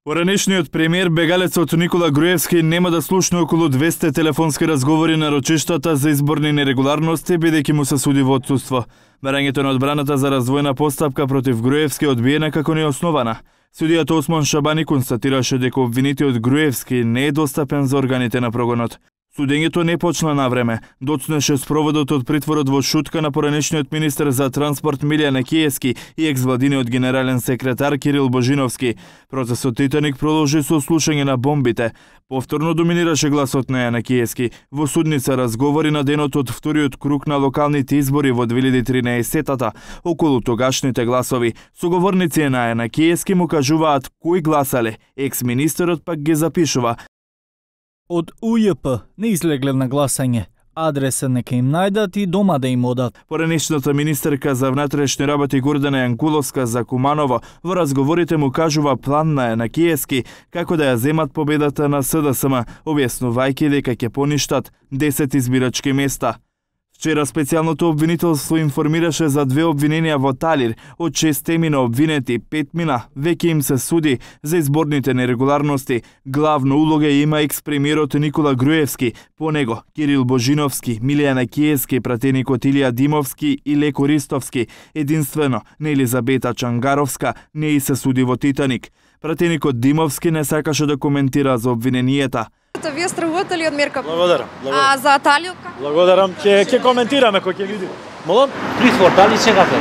Поранешниот премиер бегалецот Никола Груевски нема да слушне околу 200 телефонски разговори на рочиштата за изборни нерегуларности, бидејќи му се суди во отсуство. Барањето на одбраната за развојна постапка против Груевски одбиена како неоснована. Судијата Осман Шабани констатираше дека обвинитиот Груевски не е достапен за органите на прогонот. Судењето не почна на време, доцнеше спроводот од притворот во Шутка на поранешниот министер за транспорт Милјан Киевски и екс-владиниот генерален секретар Кирил Божиновски. Процесот Титаник продолжи со слушање на бомбите. Повторно доминираше гласот на Јана Киевски. Во судница разговори на денот од вториот круг на локалните избори во 2013-та околу тогашните гласови. Соговорници на Јана Киевски му кажуваат кои гласале, екс-министерот пак ги запишува. Од УЈП не излегле на гласање. Адреса нека им најдат и дома да им одат. Поранешната министерка за внатрешни работи Гордана Јанкуловска за Куманово во разговорите му кажува план на Јана Киевски како да ја земат победата на СДСМ, објаснувајќи дека ќе поништат 10 избирачки места. Вчера специјалното обвинителство информираше за 2 обвиненија во Талир, од 6 теми на обвинети, 5 мина, веќе им се суди за изборните нерегуларности. Главна улога има екс-премиерот Никола Груевски, по него Кирил Божиновски, Милјана Киевски, пратеникот Илија Димовски и Леко Ристовски. Единствено, на Елизабета Чангаровска не и се суди во Титаник. Пратеникот Димовски не сакаше да коментира за обвиненијата. Вие стравувате ли од мерка? Благодарам. А за Талио како? Благодарам. Ќе коментираме кој ќе види. Молам? Притвор, дали чекате?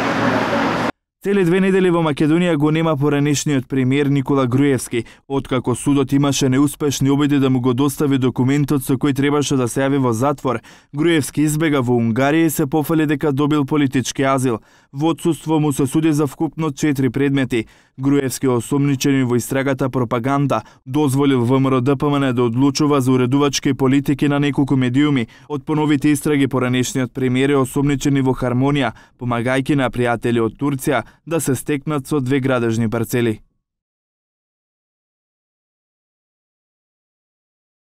Цели 2 недели во Македонија го нема поранешниот премиер Никола Груевски, откако судот имаше неуспешни обиди да му го достави документот со кој требаше да се јави во затвор. Груевски избега во Унгарија и се пофали дека добил политички азил. Во отсуство му се суди за вкупно 4 предмети. Груевски е осомничен во истрагата пропаганда, дозволил ВМРО ДПМН да одлучува за уредувачки политики на неколку медиуми. Од поновите истраги поранешниот премиер е осомничен во Хармонија, помагајќи на пријатели од Турција да се стекнат со 2 градежни парцели.